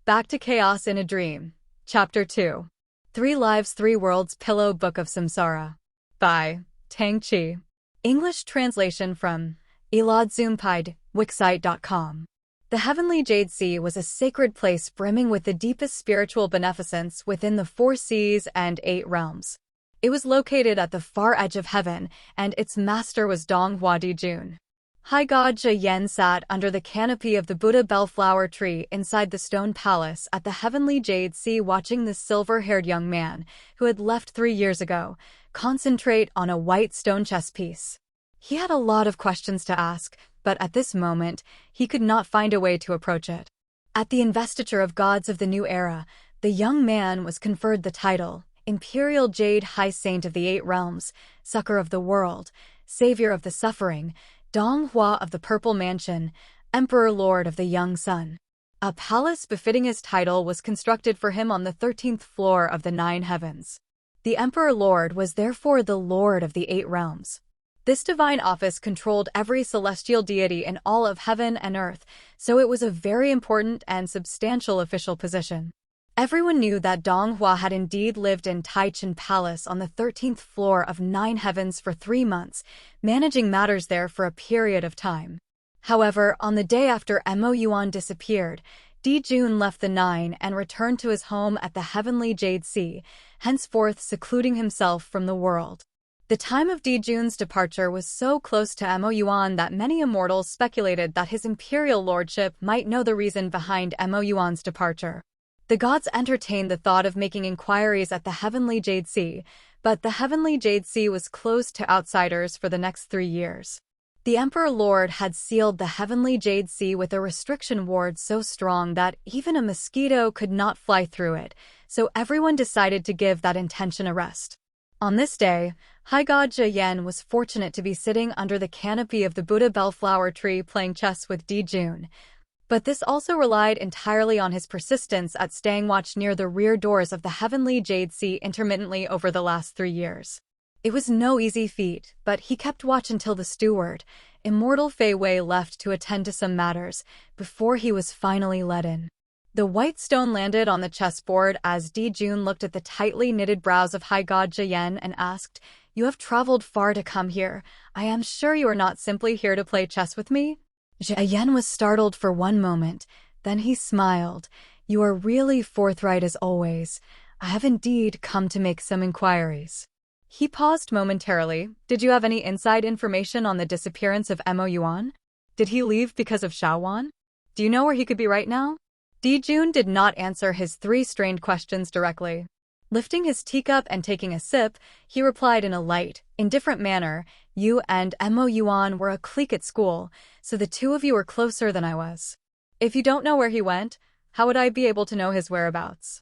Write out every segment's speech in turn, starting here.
Back to Chaos in a Dream. Chapter 2. 3 Lives, 3 Worlds Pillow Book of Samsara. By Tangqi. English translation from Eladzumpied, Wixsite.com. The Heavenly Jade Sea was a sacred place brimming with the deepest spiritual beneficence within the 4 seas and 8 realms. It was located at the far edge of heaven, and its master was Donghua Dijun. High God Zhe sat under the canopy of the Buddha bellflower tree inside the stone palace at the Heavenly Jade Sea, watching the silver-haired young man, who had left 3 years ago, concentrate on a white stone chess piece. He had a lot of questions to ask, but at this moment, he could not find a way to approach it. At the investiture of gods of the new era, the young man was conferred the title, Imperial Jade High Saint of the 8 Realms, Succor of the World, Savior of the Suffering, Donghua of the Purple Mansion, Emperor Lord of the Young Sun. A palace befitting his title was constructed for him on the 13th floor of the 9 heavens. The Emperor Lord was therefore the Lord of the 8 realms. This divine office controlled every celestial deity in all of heaven and earth, so it was a very important and substantial official position. Everyone knew that Donghua had indeed lived in Taichung Palace on the 13th floor of 9 heavens for 3 months, managing matters there for a period of time. However, on the day after Mo Yuan disappeared, Dijun left the 9 and returned to his home at the Heavenly Jade Sea, henceforth secluding himself from the world. The time of Dijun's departure was so close to Mo Yuan that many immortals speculated that his imperial lordship might know the reason behind Mo Yuan's departure. The gods entertained the thought of making inquiries at the Heavenly Jade Sea, but the Heavenly Jade Sea was closed to outsiders for the next 3 years. The Emperor Lord had sealed the Heavenly Jade Sea with a restriction ward so strong that even a mosquito could not fly through it, so everyone decided to give that intention a rest. On this day, High God Zhe was fortunate to be sitting under the canopy of the Buddha bellflower tree playing chess with Dijun. But this also relied entirely on his persistence at staying watch near the rear doors of the Heavenly Jade Sea intermittently over the last 3 years. It was no easy feat, but he kept watch until the steward, immortal Fei Wei, left to attend to some matters, before he was finally let in. The white stone landed on the chessboard as Dijun looked at the tightly knitted brows of High God Zhe and asked, "You have traveled far to come here. I am sure you are not simply here to play chess with me?" Zhe was startled for one moment, then he smiled. "You are really forthright as always. I have indeed come to make some inquiries." He paused momentarily. "Did you have any inside information on the disappearance of Mo Yuan? Did he leave because of Shaowan? Do you know where he could be right now?" Dijun did not answer his 3 strained questions directly. Lifting his teacup and taking a sip, he replied in a light, indifferent manner, "You and Mo Yuan were a clique at school, so the 2 of you were closer than I was. If you don't know where he went, how would I be able to know his whereabouts?"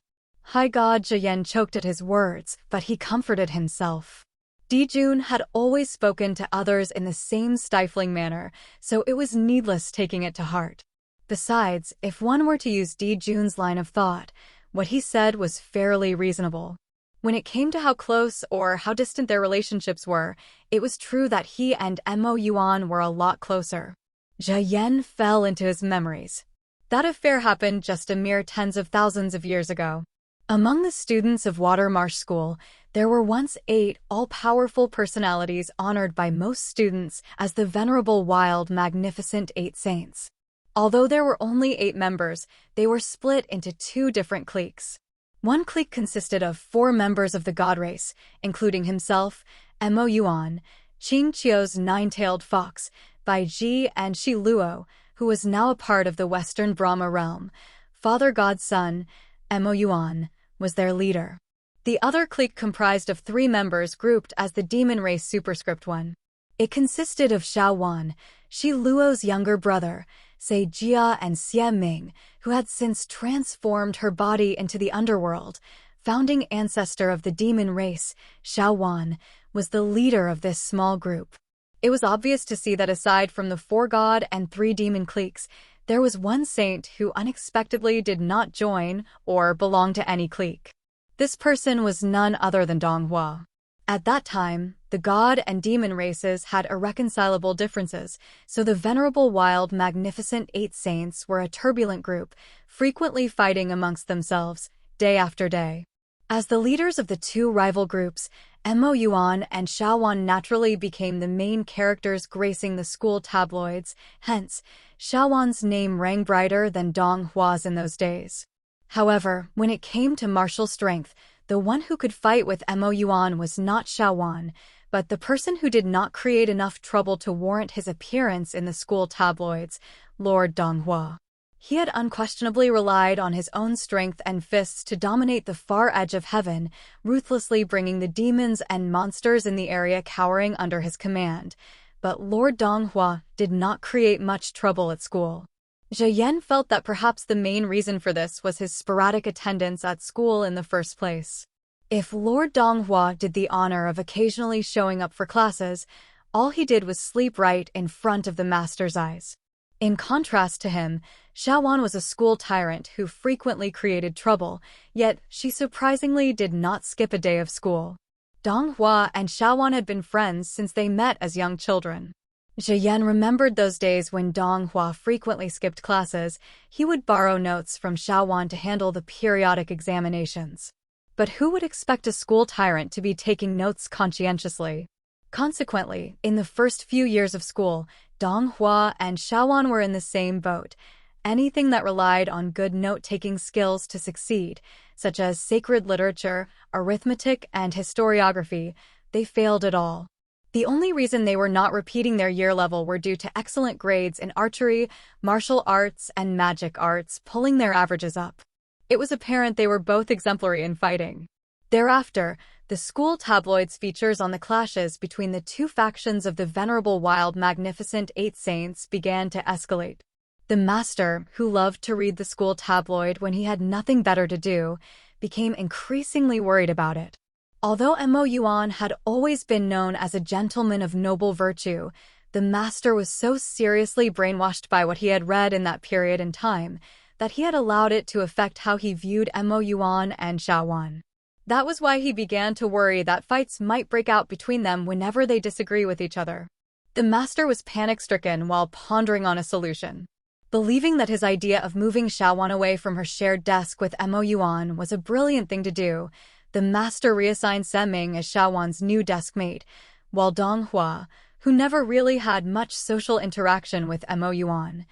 High God Zhe choked at his words, but he comforted himself. Dijun had always spoken to others in the same stifling manner, so it was needless taking it to heart. Besides, if one were to use Dijun's line of thought, what he said was fairly reasonable. When it came to how close or how distant their relationships were, it was true that he and Mo Yuan were a lot closer. Zhe fell into his memories. That affair happened just a mere tens of thousands of years ago. Among the students of Watermarsh School, there were once 8 all-powerful personalities honored by most students as the venerable, wild, magnificent 8 saints. Although there were only 8 members, they were split into 2 different cliques. One clique consisted of 4 members of the god race, including himself, Mo Yuan, Qing Qiu's 9-tailed fox, Bai Ji, and Shi Luo, who was now a part of the Western Brahma realm. Father God's son, Mo Yuan, was their leader. The other clique comprised of 3 members grouped as the demon race superscript 1. It consisted of Shaowan, Shi Luo's younger brother, Sei Jia, and Xie Ming, who had since transformed her body into the underworld. Founding ancestor of the demon race, Shaowan was the leader of this small group. It was obvious to see that aside from the 4 god and 3 demon cliques, there was one saint who unexpectedly did not join or belong to any clique. This person was none other than Donghua. At that time, the god and demon races had irreconcilable differences, so the venerable wild magnificent 8 saints were a turbulent group, frequently fighting amongst themselves, day after day. As the leaders of the two rival groups, Mo Yuan and Xiaowan naturally became the main characters gracing the school tabloids, hence, Xiaowan's name rang brighter than Dong Hua's in those days. However, when it came to martial strength, the one who could fight with Mo Yuan was not Xiaowan, but the person who did not create enough trouble to warrant his appearance in the school tabloids, Lord Donghua. He had unquestionably relied on his own strength and fists to dominate the far edge of heaven, ruthlessly bringing the demons and monsters in the area cowering under his command. But Lord Donghua did not create much trouble at school. Zhe Yan felt that perhaps the main reason for this was his sporadic attendance at school in the first place. If Lord Donghua did the honor of occasionally showing up for classes, all he did was sleep right in front of the master's eyes. In contrast to him, Xiaowan was a school tyrant who frequently created trouble, yet she surprisingly did not skip a day of school. Donghua and Xiaowan had been friends since they met as young children. Zhe Yan remembered those days when Donghua frequently skipped classes. He would borrow notes from Xiaowan to handle the periodic examinations. But who would expect a school tyrant to be taking notes conscientiously? Consequently, in the first few years of school, Donghua and Xiaowan were in the same boat. Anything that relied on good note-taking skills to succeed, such as sacred literature, arithmetic, and historiography, they failed at all. The only reason they were not repeating their year level were due to excellent grades in archery, martial arts, and magic arts, pulling their averages up. It was apparent they were both exemplary in fighting. Thereafter, the school tabloids' features on the clashes between the two factions of the venerable wild magnificent 8 saints began to escalate. The master, who loved to read the school tabloid when he had nothing better to do, became increasingly worried about it. Although Mo Yuan had always been known as a gentleman of noble virtue, the master was so seriously brainwashed by what he had read in that period in time that he had allowed it to affect how he viewed Mo Yuan and Xiaowan. That was why he began to worry that fights might break out between them whenever they disagree with each other. The master was panic-stricken while pondering on a solution. Believing that his idea of moving Xiaowan away from her shared desk with Mo Yuan was a brilliant thing to do, the master reassigned Seming as Xiaowan's new deskmate, while Donghua, who never really had much social interaction with Mo Yuan,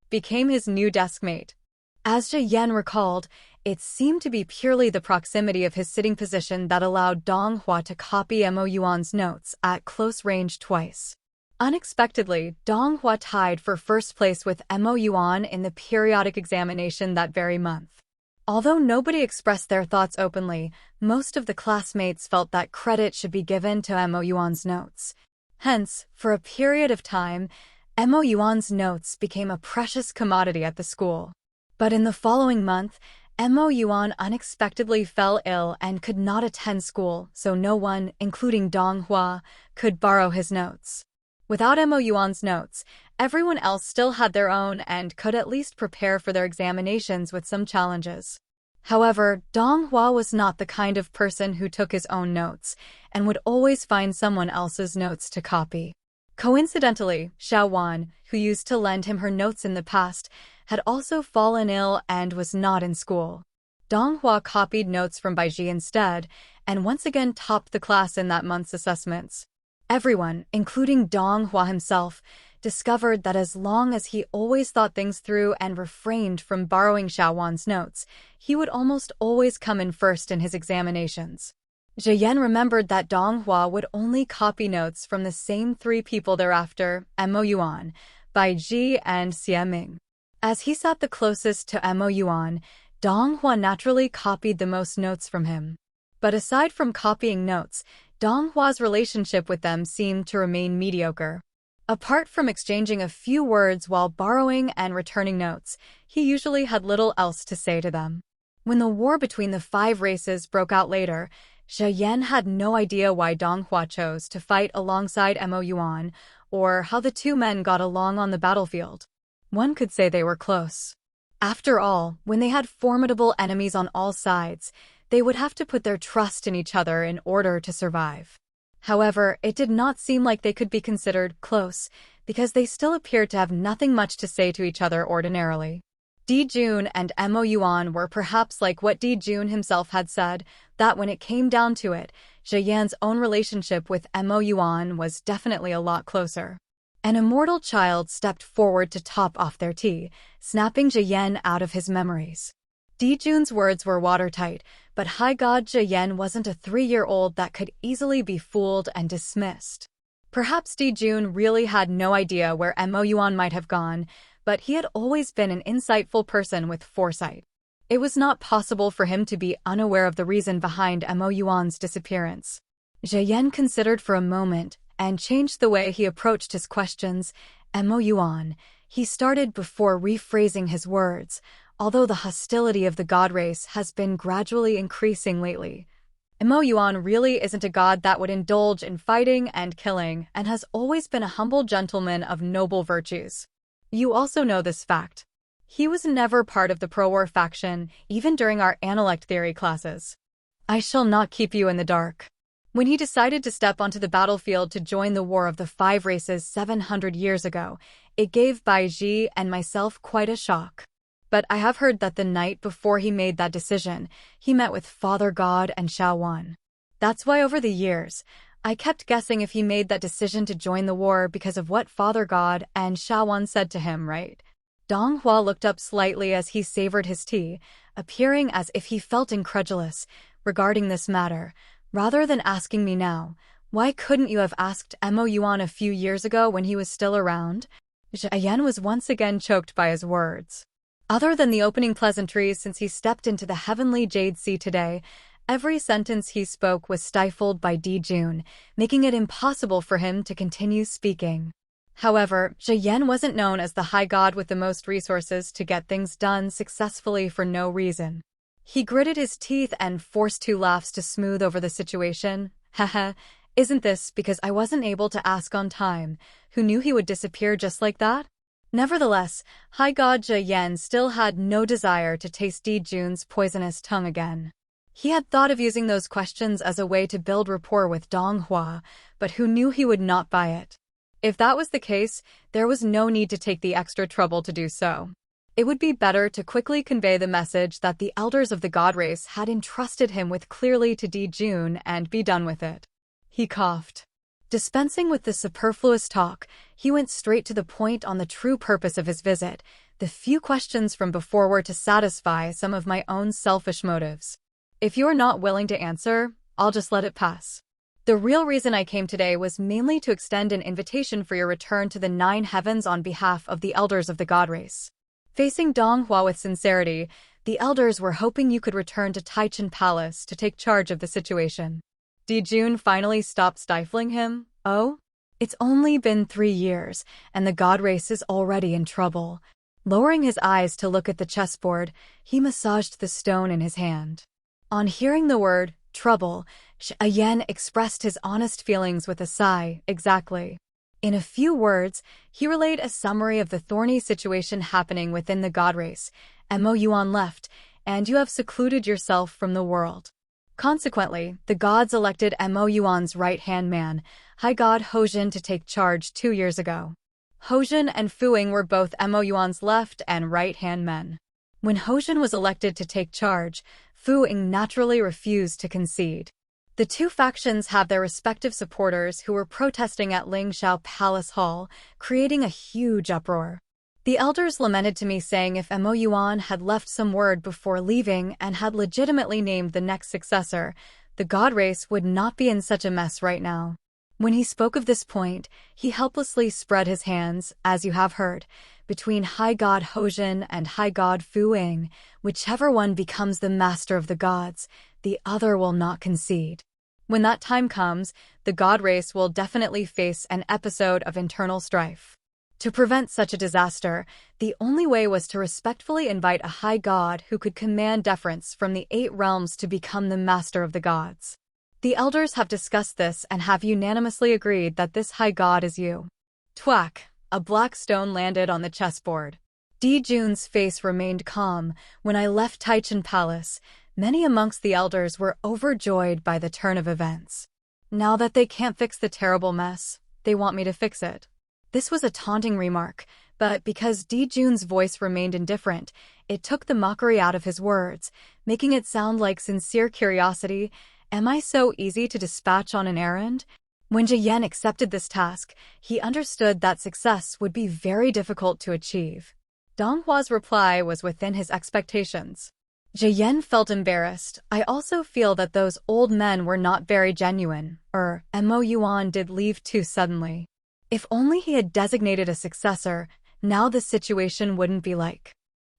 became his new deskmate. As Zhe Yan recalled, it seemed to be purely the proximity of his sitting position that allowed Donghua to copy Mo Yuan's notes at close range twice. Unexpectedly, Donghua tied for first place with Mo Yuan in the periodic examination that very month. Although nobody expressed their thoughts openly, most of the classmates felt that credit should be given to Mo Yuan's notes. Hence, for a period of time, Mo Yuan's notes became a precious commodity at the school. But in the following month, Mo Yuan unexpectedly fell ill and could not attend school, so no one, including Donghua, could borrow his notes. Without Mo Yuan's notes, everyone else still had their own and could at least prepare for their examinations with some challenges. However, Donghua was not the kind of person who took his own notes, and would always find someone else's notes to copy. Coincidentally, Xiaowan, who used to lend him her notes in the past, had also fallen ill and was not in school. Donghua copied notes from Baiji instead, and once again topped the class in that month's assessments. Everyone, including Donghua himself, discovered that as long as he always thought things through and refrained from borrowing Xiaowan's notes, he would almost always come in first in his examinations. Zhe Yan remembered that Donghua would only copy notes from the same 3 people thereafter, Mo Yuan, Baiji, and Xieming. As he sat the closest to Mo Yuan, Donghua naturally copied the most notes from him. But aside from copying notes, Donghua's relationship with them seemed to remain mediocre. Apart from exchanging a few words while borrowing and returning notes, he usually had little else to say to them. When the war between the 5 races broke out later, Zhe Yan had no idea why Donghua chose to fight alongside Mo Yuan, or how the 2 men got along on the battlefield. One could say they were close. After all, when they had formidable enemies on all sides, they would have to put their trust in each other in order to survive. However, it did not seem like they could be considered close, because they still appeared to have nothing much to say to each other ordinarily. Di Jun and Mo Yuan were perhaps like what Di Jun himself had said, that when it came down to it, Zhe Yan's own relationship with Mo Yuan was definitely a lot closer. An immortal child stepped forward to top off their tea, snapping Zhe Yan out of his memories. Di Jun's words were watertight, but high god Zhe Yan wasn't a 3-year-old that could easily be fooled and dismissed. Perhaps Di Jun really had no idea where Mo Yuan might have gone, but he had always been an insightful person with foresight. It was not possible for him to be unaware of the reason behind Mo Yuan's disappearance. Zhe Yan considered for a moment and changed the way he approached his questions. Mo Yuan, he started before rephrasing his words, although the hostility of the god race has been gradually increasing lately. Mo Yuan really isn't a god that would indulge in fighting and killing and has always been a humble gentleman of noble virtues. You also know this fact. He was never part of the pro-war faction, even during our analect theory classes. I shall not keep you in the dark. When he decided to step onto the battlefield to join the War of the Five Races 700 years ago, it gave Bai Ji and myself quite a shock. But I have heard that the night before he made that decision, he met with Father God and Xiao Wan. That's why over the years, I kept guessing if he made that decision to join the war because of what Father God and Xiao Wan said to him, right? Dong Hua looked up slightly as he savored his tea, appearing as if he felt incredulous regarding this matter. Rather than asking me now, why couldn't you have asked Mo Yuan a few years ago when he was still around? Zhe Yan was once again choked by his words. Other than the opening pleasantries since he stepped into the heavenly Jade Sea today, every sentence he spoke was stifled by Di Jun, making it impossible for him to continue speaking. However, Zhe Yan wasn't known as the high god with the most resources to get things done successfully for no reason. He gritted his teeth and forced 2 laughs to smooth over the situation. Haha, isn't this because I wasn't able to ask on time? Who knew he would disappear just like that? Nevertheless, high god Zhe Yan still had no desire to taste Di Jun's poisonous tongue again. He had thought of using those questions as a way to build rapport with Dong Hua, but who knew he would not buy it? If that was the case, there was no need to take the extra trouble to do so. It would be better to quickly convey the message that the elders of the god race had entrusted him with clearly to Di Jun and be done with it. He coughed. Dispensing with the superfluous talk, he went straight to the point on the true purpose of his visit. The few questions from before were to satisfy some of my own selfish motives. If you're not willing to answer, I'll just let it pass. The real reason I came today was mainly to extend an invitation for your return to the 9 heavens on behalf of the elders of the god race. Facing Dong Hua with sincerity, the elders were hoping you could return to Taichen Palace to take charge of the situation. Di Jun finally stopped stifling him. Oh? It's only been 3 years, and the god race is already in trouble. Lowering his eyes to look at the chessboard, he massaged the stone in his hand. On hearing the word, trouble, Zhe Yan expressed his honest feelings with a sigh. Exactly. In a few words, he relayed a summary of the thorny situation happening within the god race. Mo Yuan left, and you have secluded yourself from the world. Consequently, the gods elected Mo Yuan's right-hand man, High God Hojin, to take charge 2 years ago. Hojin and Fuing were both Mo Yuan's left and right-hand men. When Hojin was elected to take charge, Fuing naturally refused to concede. The 2 factions have their respective supporters who were protesting at Lingxiao Palace Hall, creating a huge uproar. The elders lamented to me, saying if Mo Yuan had left some word before leaving and had legitimately named the next successor, the god race would not be in such a mess right now. When he spoke of this point, he helplessly spread his hands, as you have heard, between High God Hojin and High God Fuing. Whichever one becomes the master of the gods, the other will not concede. When that time comes, the god race will definitely face an episode of internal strife. To prevent such a disaster, the only way was to respectfully invite a high god who could command deference from the 8 realms to become the master of the gods. The elders have discussed this and have unanimously agreed that this high god is you. Twack! A black stone landed on the chessboard. Di Jun's face remained calm. When I left Taichen Palace, many amongst the elders were overjoyed by the turn of events. Now that they can't fix the terrible mess, they want me to fix it. This was a taunting remark, but because Dijun's voice remained indifferent, it took the mockery out of his words, making it sound like sincere curiosity. Am I so easy to dispatch on an errand? When Jiyan accepted this task, he understood that success would be very difficult to achieve. Donghua's reply was within his expectations. Jiyan felt embarrassed. I also feel that those old men were not very genuine, Mo Yuan did leave too suddenly. If only he had designated a successor, now the situation wouldn't be like.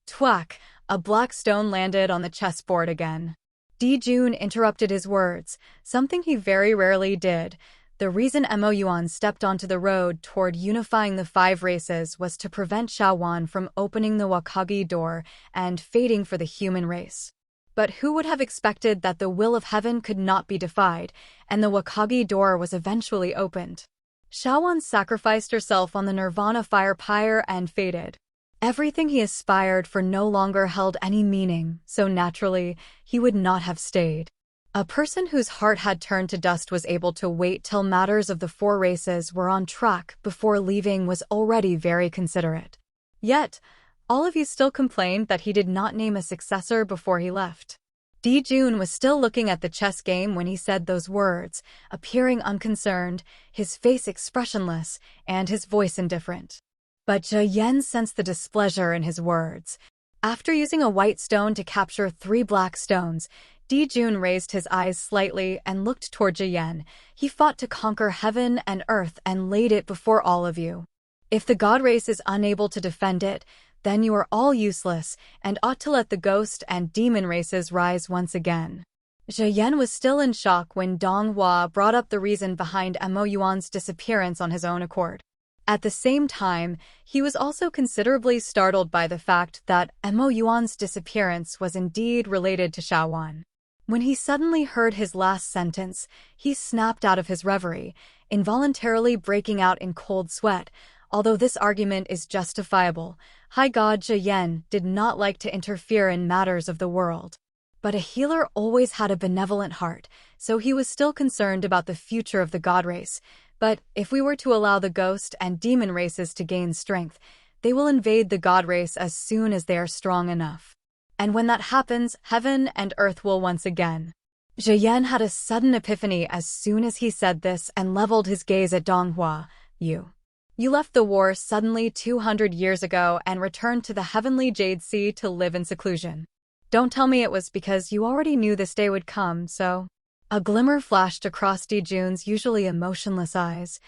Twack! A black stone landed on the chessboard again. Dijun interrupted his words, something he very rarely did. The reason Mo Yuan stepped onto the road toward unifying the 5 races was to prevent Shaowan from opening the Wakagi door and fating for the human race. But who would have expected that the will of heaven could not be defied, and the Wakagi door was eventually opened? Shaowan sacrificed herself on the Nirvana fire pyre and fated. Everything he aspired for no longer held any meaning, so naturally, he would not have stayed. A person whose heart had turned to dust was able to wait till matters of the 4 races were on track before leaving was already very considerate. Yet, all of you still complained that he did not name a successor before he left. Dijun was still looking at the chess game when he said those words, appearing unconcerned, his face expressionless, and his voice indifferent. But Jiyan sensed the displeasure in his words. After using a white stone to capture 3 black stones, Dijun raised his eyes slightly and looked toward Jiyan. He fought to conquer heaven and earth and laid it before all of you. If the god race is unable to defend it, then you are all useless and ought to let the ghost and demon races rise once again. Jiyan was still in shock when Donghua brought up the reason behind Mo Yuan's disappearance on his own accord. At the same time, he was also considerably startled by the fact that Mo Yuan's disappearance was indeed related to Shaowan. When he suddenly heard his last sentence, he snapped out of his reverie, involuntarily breaking out in cold sweat. Although this argument is justifiable, High God Jiyan did not like to interfere in matters of the world. But a healer always had a benevolent heart, so he was still concerned about the future of the god race. But if we were to allow the ghost and demon races to gain strength, they will invade the god race as soon as they are strong enough. And when that happens, heaven and earth will once again. Jiyan had a sudden epiphany as soon as he said this and leveled his gaze at Donghua. You left the war suddenly 200 years ago and returned to the heavenly Jade Sea to live in seclusion. Don't tell me it was because you already knew this day would come, so... A glimmer flashed across Dijun's usually emotionless eyes.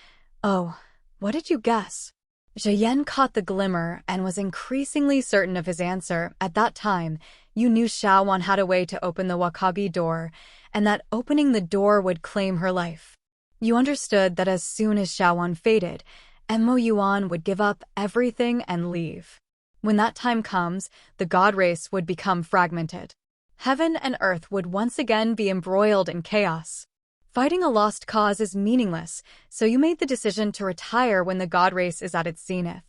Oh, what did you guess? Jiyan caught the glimmer and was increasingly certain of his answer. At that time, you knew Shaowan had a way to open the Wakagi door, and that opening the door would claim her life. You understood that as soon as Shaowan faded, Mo Yuan would give up everything and leave. When that time comes, the god race would become fragmented. Heaven and earth would once again be embroiled in chaos. Fighting a lost cause is meaningless, so you made the decision to retire when the god race is at its zenith.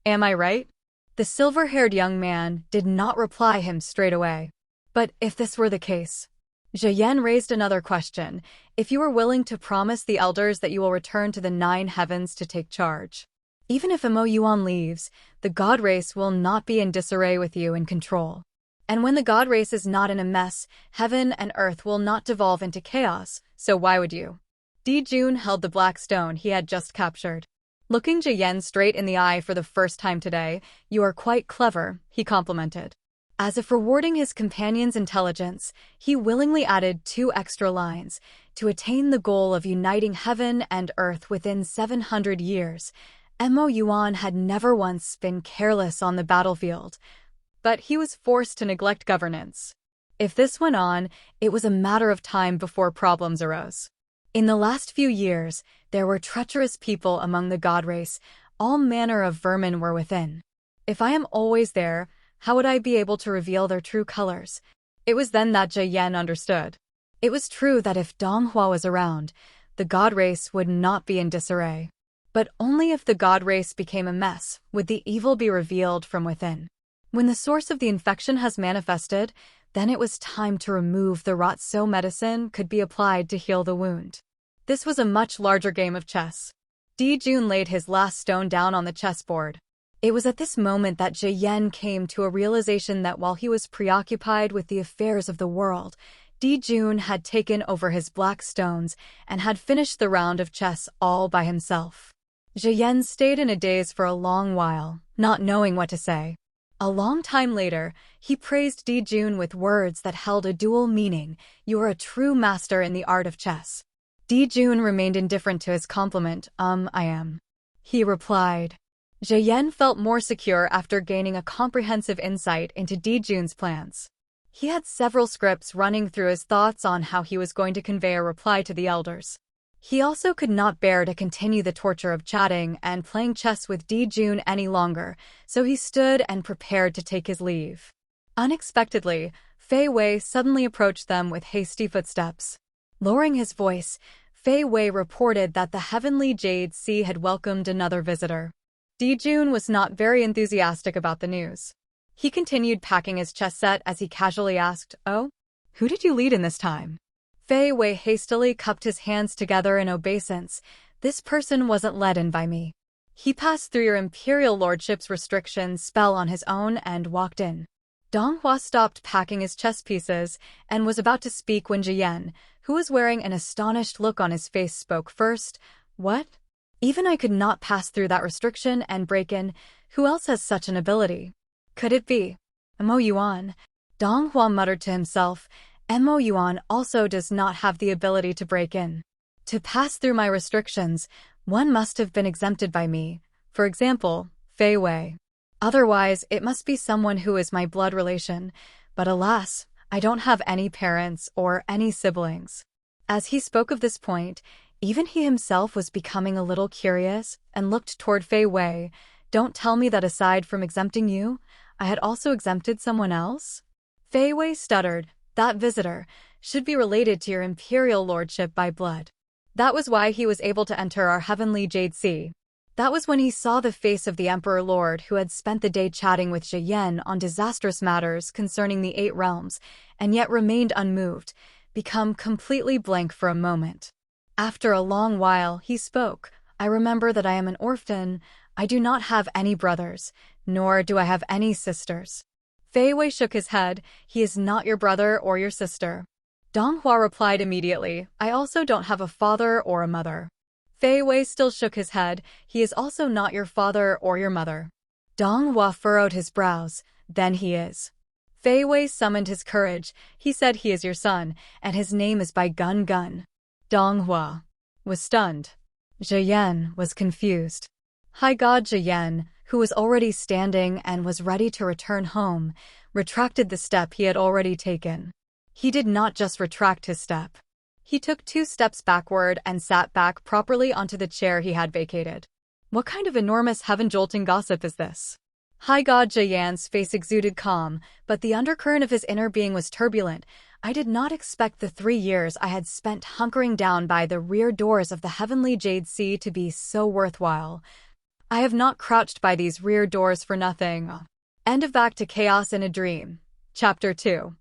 Am I right? The silver-haired young man did not reply him straight away. But if this were the case... Jiyan raised another question. If you were willing to promise the elders that you will return to the 9 heavens to take charge. Even if Mo Yuan leaves, the god race will not be in disarray with you in control. And when the god race is not in a mess, heaven and earth will not devolve into chaos, so why would you? Dijun held the black stone he had just captured. Looking Jiyan straight in the eye for the first time today, you are quite clever, he complimented. As if rewarding his companion's intelligence, he willingly added 2 extra lines. To attain the goal of uniting heaven and earth within 700 years, Mo Yuan had never once been careless on the battlefield. But he was forced to neglect governance. If this went on, it was a matter of time before problems arose. In the last few years, there were treacherous people among the god race. All manner of vermin were within. If I am always there, how would I be able to reveal their true colors? It was then that Jiyan understood. It was true that if Donghua was around, the god race would not be in disarray. But only if the god race became a mess would the evil be revealed from within. When the source of the infection has manifested, then it was time to remove the rot so medicine could be applied to heal the wound. This was a much larger game of chess. Dijun laid his last stone down on the chessboard. It was at this moment that Zhiyan came to a realization that while he was preoccupied with the affairs of the world, Dijun had taken over his black stones and had finished the round of chess all by himself. Zhiyan stayed in a daze for a long while, not knowing what to say. A long time later, he praised Dijun with words that held a dual meaning. You are a true master in the art of chess. Dijun remained indifferent to his compliment. I am. He replied. Zhiyan felt more secure after gaining a comprehensive insight into Dijun's plans. He had several scripts running through his thoughts on how he was going to convey a reply to the elders. He also could not bear to continue the torture of chatting and playing chess with Dijun any longer, so he stood and prepared to take his leave. Unexpectedly, Fei Wei suddenly approached them with hasty footsteps. Lowering his voice, Fei Wei reported that the heavenly Jade Sea had welcomed another visitor. Dijun was not very enthusiastic about the news. He continued packing his chess set as he casually asked, "Oh? Who did you lead in this time?" Fei Wei hastily cupped his hands together in obeisance. "This person wasn't led in by me. He passed through your Imperial Lordship's restrictions spell on his own and walked in." Donghua stopped packing his chess pieces and was about to speak when Zhiyan, who was wearing an astonished look on his face, spoke first. "What? Even I could not pass through that restriction and break in. Who else has such an ability? Could it be Mo Yuan?" Donghua muttered to himself. Mo Yuan also does not have the ability to break in. To pass through my restrictions, one must have been exempted by me. For example, Fei Wei. Otherwise, it must be someone who is my blood relation. But alas, I don't have any parents or any siblings. As he spoke of this point, even he himself was becoming a little curious and looked toward Fei Wei. "Don't tell me that aside from exempting you, I had also exempted someone else?" Fei Wei stuttered. "That visitor should be related to your Imperial Lordship by blood. That was why he was able to enter our heavenly Jade Sea." That was when he saw the face of the Emperor Lord who had spent the day chatting with Zhiyan on disastrous matters concerning the 8 realms, and yet remained unmoved, become completely blank for a moment. After a long while, he spoke. "I remember that I am an orphan. I do not have any brothers, nor do I have any sisters." Fei Wei shook his head. "He is not your brother or your sister." Donghua replied immediately. "I also don't have a father or a mother." Fei Wei still shook his head. "He is also not your father or your mother." Donghua furrowed his brows. "Then he is." Fei Wei summoned his courage. "He said he is your son, and his name is by Gun Gun." Donghua was stunned. Zhiyan was confused. High God Zhiyan, who was already standing and was ready to return home, retracted the step he had already taken. He did not just retract his step. He took 2 steps backward and sat back properly onto the chair he had vacated. What kind of enormous heaven-jolting gossip is this? High God Zhiyan's face exuded calm, but the undercurrent of his inner being was turbulent. "I did not expect the 3 years I had spent hunkering down by the rear doors of the heavenly Jade Sea to be so worthwhile. I have not crouched by these rear doors for nothing." End of Back to Chaos in a Dream. Chapter 2.